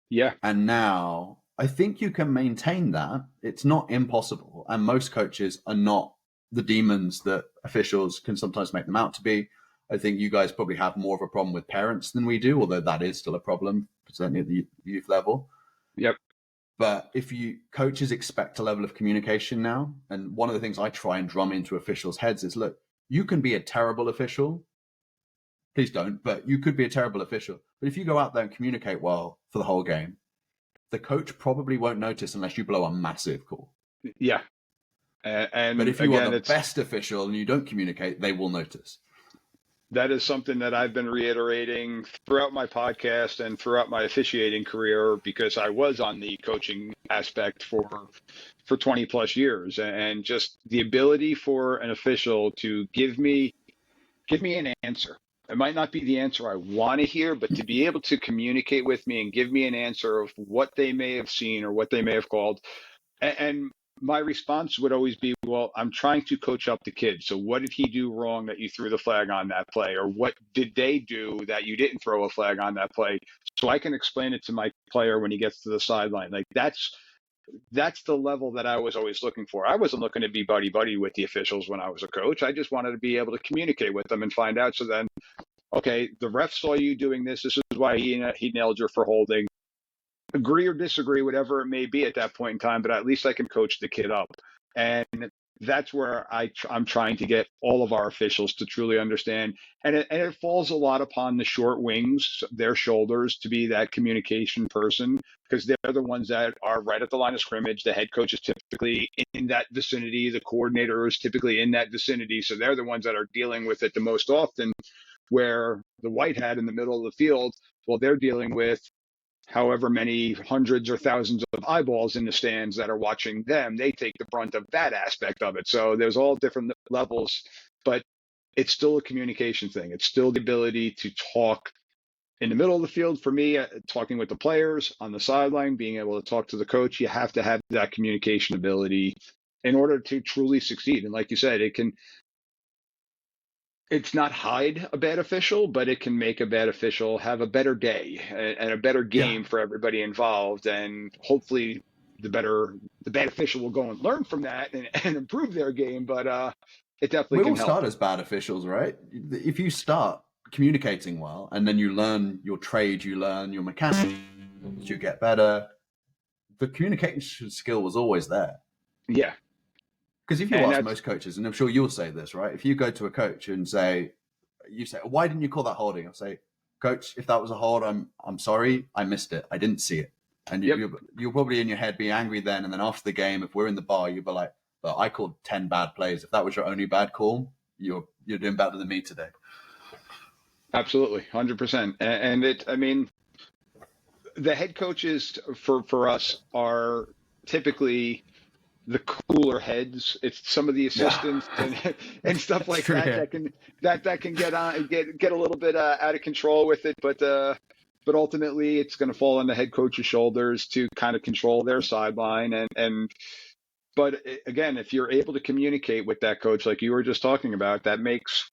Yeah. And now I think you can maintain that. It's not impossible. And most coaches are not the demons that officials can sometimes make them out to be. I think you guys probably have more of a problem with parents than we do, although that is still a problem, certainly at the youth level. Yep. But if coaches expect a level of communication now, and one of the things I try and drum into officials' heads is, look, you can be a terrible official. Please don't, but you could be a terrible official. But if you go out there and communicate well for the whole game, the coach probably won't notice unless you blow a massive call. Yeah. But if you are the best official and you don't communicate, they will notice. That is something that I've been reiterating throughout my podcast and throughout my officiating career, because I was on the coaching aspect for 20 plus years, and just the ability for an official to give me an answer. It might not be the answer I want to hear, but to be able to communicate with me and give me an answer of what they may have seen or what they may have called. And my response would always be, well, I'm trying to coach up the kid. So what did he do wrong that you threw the flag on that play? Or what did they do that you didn't throw a flag on that play? So I can explain it to my player when he gets to the sideline. Like that's the level that I was always looking for. I wasn't looking to be buddy buddy with the officials when I was a coach. I just wanted to be able to communicate with them and find out. So then, okay, the ref saw you doing this. This is why he nailed you for holding. Agree or disagree, whatever it may be at that point in time, but at least I can coach the kid up. And that's where I'm trying to get all of our officials to truly understand. And it falls a lot upon the short wings, their shoulders, to be that communication person, because they're the ones that are right at the line of scrimmage. The head coach is typically in that vicinity. The coordinator is typically in that vicinity. So they're the ones that are dealing with it the most often, where the white hat in the middle of the field, well, they're dealing with however many hundreds or thousands of eyeballs in the stands that are watching them. They take the brunt of that aspect of it. So there's all different levels, but it's still a communication thing. It's still the ability to talk in the middle of the field. For me, talking with the players on the sideline, being able to talk to the coach, you have to have that communication ability in order to truly succeed. And like you said, it's not hide a bad official, but it can make a bad official have a better day and a better Yeah. game for everybody involved. And hopefully the bad official will go and learn from that and improve their game. But it definitely We can all help. start as bad officials, right? If you start communicating well and then you learn your trade, you learn your mechanics, you get better. The communication skill was always there. Yeah. Because if you And ask that's, most coaches, and I'm sure you'll say this, right? If you go to a coach and you say, why didn't you call that holding? I'll say, coach, if that was a hold, I'm sorry, I missed it. I didn't see it. And yep, you'll probably in your head be angry then. And then after the game, if we're in the bar, you'll be like, well, I called 10 bad plays. If that was your only bad call, you're doing better than me today. absolutely. 100%. I mean, the head coaches for us are typically the cooler heads. It's some of the Yeah, assistants and stuff that's like true. that Yeah. that can get a little bit out of control with it. But ultimately, it's going to fall on the head coach's shoulders to kind of control their sideline. But again, if you're able to communicate with that coach, like you were just talking about, that makes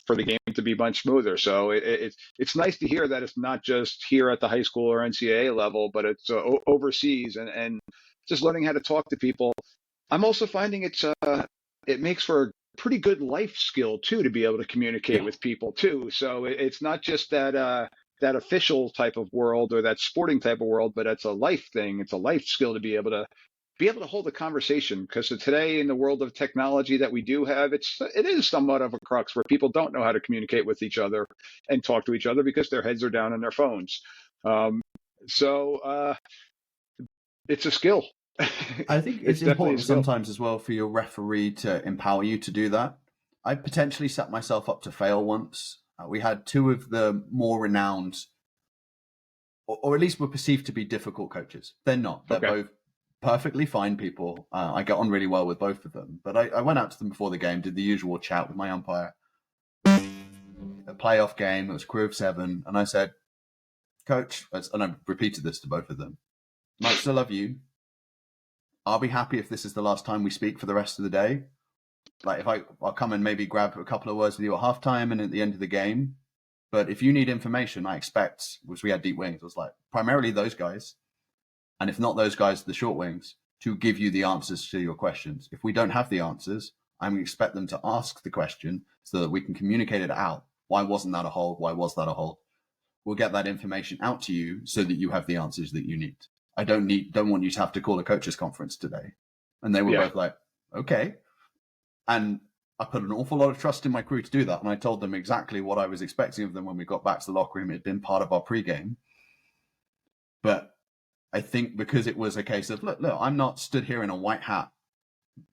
for the game to be much smoother. So it's nice to hear that it's not just here at the high school or NCAA level, but it's overseas and just learning how to talk to people. I'm also finding it makes for a pretty good life skill too to be able to communicate Yeah. with people too. So it's not just that official type of world or that sporting type of world, but it's a life thing. It's a life skill to be able to hold a conversation, because today in the world of technology that we do have, it is somewhat of a crux where people don't know how to communicate with each other and talk to each other because their heads are down on their phones. Um, so it's a skill. I think It's it's definitely a important skill. sometimes as well for your referee to empower you to do that. I potentially set myself up to fail once. We had two of the more renowned, or at least were perceived to be difficult coaches. They're not. They're Okay. both perfectly fine people. I get on really well with both of them. But I went out to them before the game, did the usual chat with my umpire. A playoff game, it was crew of seven. And I said, Coach, and I repeated this to both of them, much to love you, I'll be happy if this is the last time we speak for the rest of the day. Like I'll come and maybe grab a couple of words with you at halftime and at the end of the game. But if you need information, I expect, which we had deep wings, it was like primarily those guys, and if not those guys, the short wings, to give you the answers to your questions. If we don't have the answers, I'm going to expect them to ask the question so that we can communicate it out. Why wasn't that a hold? Why was that a hold? We'll get that information out to you so that you have the answers that you need. I don't want you to have to call a coaches conference today. And they were Yeah. both like, okay. And I put an awful lot of trust in my crew to do that. And I told them exactly what I was expecting of them when we got back to the locker room. It had been part of our pregame. But I think because it was a case of, look, I'm not stood here in a white hat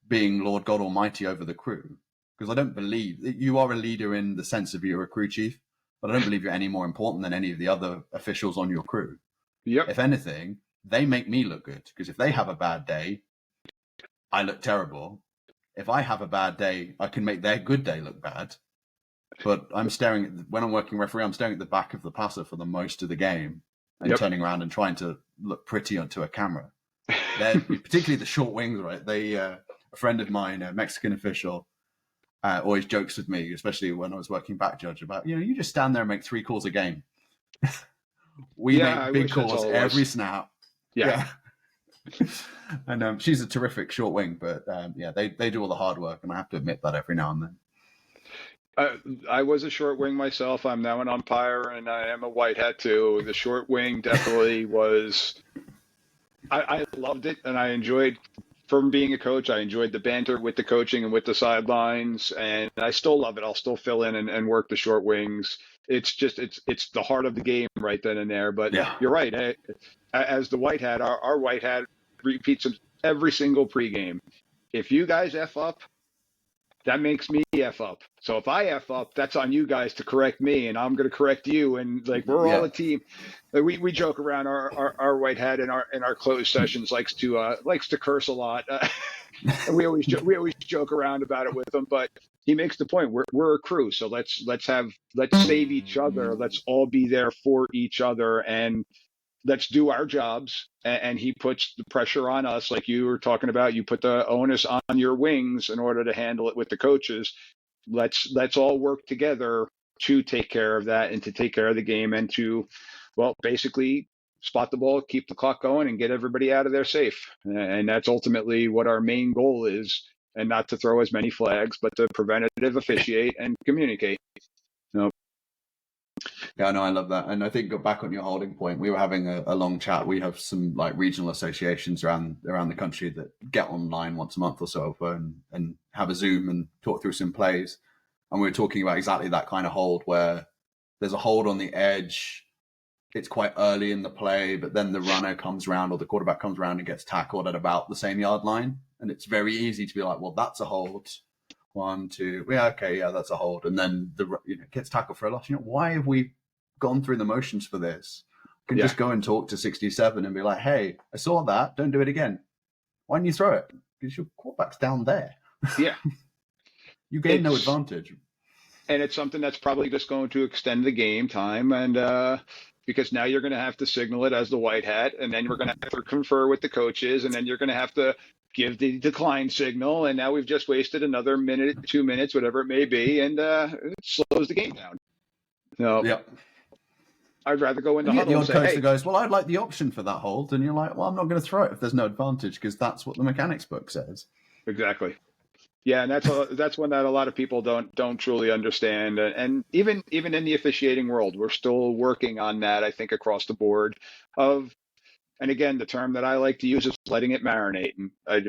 being Lord God Almighty over the crew. Because I don't believe you are a leader in the sense of you're a crew chief, but I don't believe you're any more important than any of the other officials on your crew. Yep. If anything, they make me look good. Because if they have a bad day, I look terrible. If I have a bad day, I can make their good day look bad. But when I'm working referee, I'm staring at the back of the passer for the most of the game and Yep. turning around and trying to look pretty onto a camera. Particularly the short wings, right? A friend of mine, a Mexican official, always jokes with me, especially when I was working back judge, about, you just stand there and make 3 calls a game. We Yeah, make I big wish that's calls all it every was. snap. Yeah. And she's a terrific short wing, but they do all the hard work, and I have to admit that every now and then. I was a short wing myself. I'm now an umpire, and I am a white hat too. The short wing definitely was. I loved it, and I enjoyed. From being a coach, I enjoyed the banter with the coaching and with the sidelines, and I still love it. I'll still fill in and work the short wings. It's the heart of the game right then and there. But Yeah. you're right. As the white hat, our white hat repeats every single pregame. If you guys F up, that makes me F up. So if I F up, that's on you guys to correct me, and I'm going to correct you. And like, we're all Yeah. a team. We joke around. Our white hat in our closed sessions likes to curse a lot, and we always joke around about it with him. But he makes the point. We're a crew, so let's save each other. Let's all be there for each other, and let's do our jobs. And he puts the pressure on us, like you were talking about. You put the onus on your wings in order to handle it with the coaches. Let's all work together to take care of that and to take care of the game and to, well, basically spot the ball, keep the clock going, and get everybody out of there safe. And that's ultimately what our main goal is, and not to throw as many flags, but to preventative officiate and communicate. No. Yeah, no, I love that. And I think, go back on your holding point, we were having a long chat. We have some like regional associations around the country that get online once a month or so and have a Zoom and talk through some plays. And we were talking about exactly that kind of hold, where there's a hold on the edge. It's quite early in the play, but then the runner comes around or the quarterback comes around and gets tackled at about the same yard line. And it's very easy to be like, well, that's a hold. 1, 2, yeah, okay, yeah, that's a hold. And then gets tackled for a loss. Why have we gone through the motions for this? You can just go and talk to 67 and be like, hey, I saw that. Don't do it again. Why didn't you throw it? Because your quarterback's down there. Yeah. You gain no advantage. And it's something that's probably just going to extend the game time. And because now you're going to have to signal it as the white hat, and then we're going to have to confer with the coaches, and then you're going to have to give the decline signal. And now we've just wasted another minute, 2 minutes, whatever it may be, and it slows the game down. No. Yep. I'd rather go in the and huddle the odd and say, coach hey, that goes, well, I'd like the option for that hold. And you're like, well, I'm not going to throw it if there's no advantage, because that's what the mechanics book says. Exactly. Yeah, and that's one that a lot of people don't truly understand, and even in the officiating world, we're still working on that. I think across the board, and again, the term that I like to use is letting it marinate. And I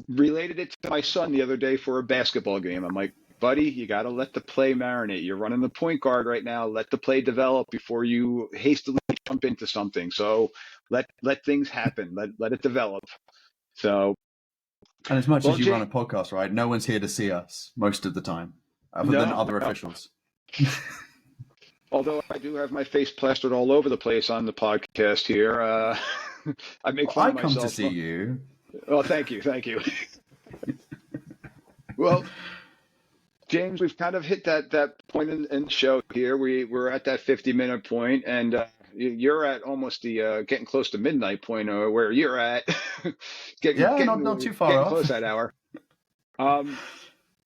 related it to my son the other day for a basketball game. I'm like, buddy, you got to let the play marinate. You're running the point guard right now. Let the play develop before you hastily jump into something. So let things happen. Let it develop. So. And as much as you run a podcast, right, no one's here to see us most of the time, other than other officials. Although I do have my face plastered all over the place on the podcast here. I make fun of myself. I come to see you. Well, thank you. Well, James, we've kind of hit that point in the show here. We're at that 50-minute point, and you're at almost the getting close to midnight point, or where you're at. Not too far getting off. Close that hour.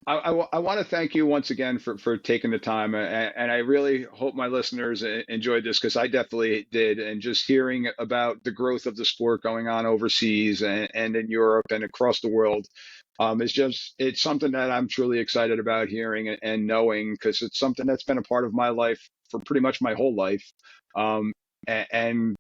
I want to thank you once again for taking the time, and I really hope my listeners enjoyed this, because I definitely did. And just hearing about the growth of the sport going on overseas and in Europe and across the world, it's something that I'm truly excited about hearing and knowing, because it's something that's been a part of my life for pretty much my whole life. And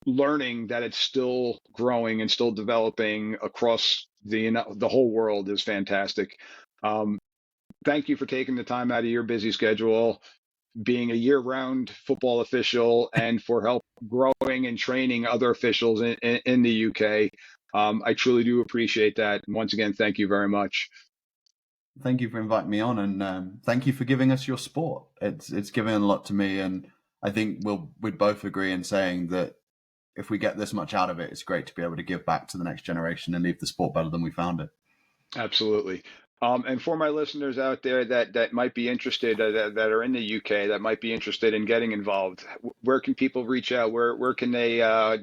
learning that it's still growing and still developing across the whole world is fantastic. Thank you for taking the time out of your busy schedule, being a year-round football official, and for help growing and training other officials in the UK. I truly do appreciate that. And once again, thank you very much. Thank you for inviting me on, and thank you for giving us your sport. It's given a lot to me, and I think we'd both agree in saying that if we get this much out of it, it's great to be able to give back to the next generation and leave the sport better than we found it. Absolutely. And for my listeners out there that might be interested, that are in the UK, that might be interested in getting involved, where can people reach out? Where can they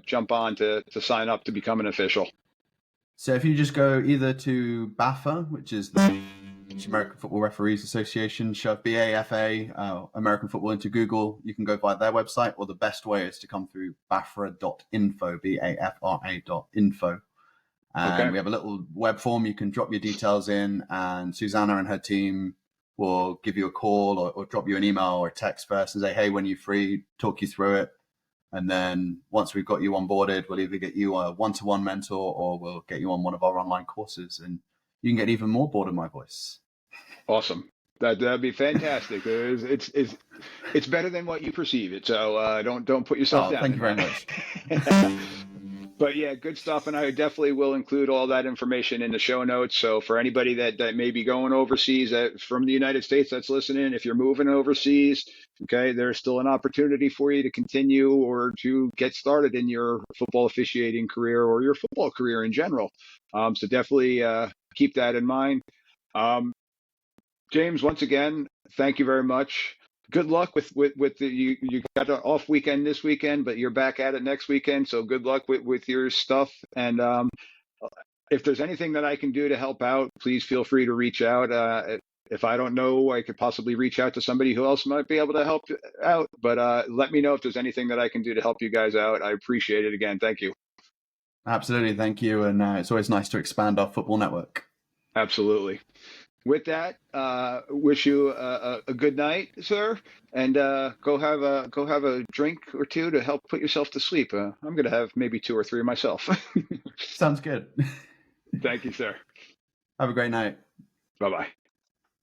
jump on to sign up to become an official? So if you just go either to BAFRA, which is the American Football Referees Association, shove BAFA, American Football into Google, you can go via their website, or the best way is to come through BAFRA.info, BAFRA.info. And Okay. we have a little web form you can drop your details in, and Susanna and her team will give you a call or drop you an email or a text first and say, hey, when you're free, talk you through it. And then once we've got you onboarded, we'll either get you a one-to-one mentor or we'll get you on one of our online courses, and you can get even more bored of my voice. Awesome. That'd be fantastic. It's better than what you perceive it. So don't put yourself Oh, down thank in you very that. much. But yeah, good stuff. And I definitely will include all that information in the show notes. So for anybody that may be going overseas from the United States that's listening, if you're moving overseas, okay, there's still an opportunity for you to continue or to get started in your football officiating career or your football career in general. So definitely keep that in mind. Um, James, once again, thank you very much. Good luck with the you got an off weekend this weekend, but you're back at it next weekend. So good luck with your stuff. And if there's anything that I can do to help out, please feel free to reach out. If I don't know, I could possibly reach out to somebody who else might be able to help out. But let me know if there's anything that I can do to help you guys out. I appreciate it again. Thank you. Absolutely, thank you. And it's always nice to expand our football network. Absolutely. With that, wish you a good night, sir, and go have a drink or two to help put yourself to sleep. I'm gonna have maybe two or three myself. Sounds good. Thank you, sir. Have a great night. Bye bye.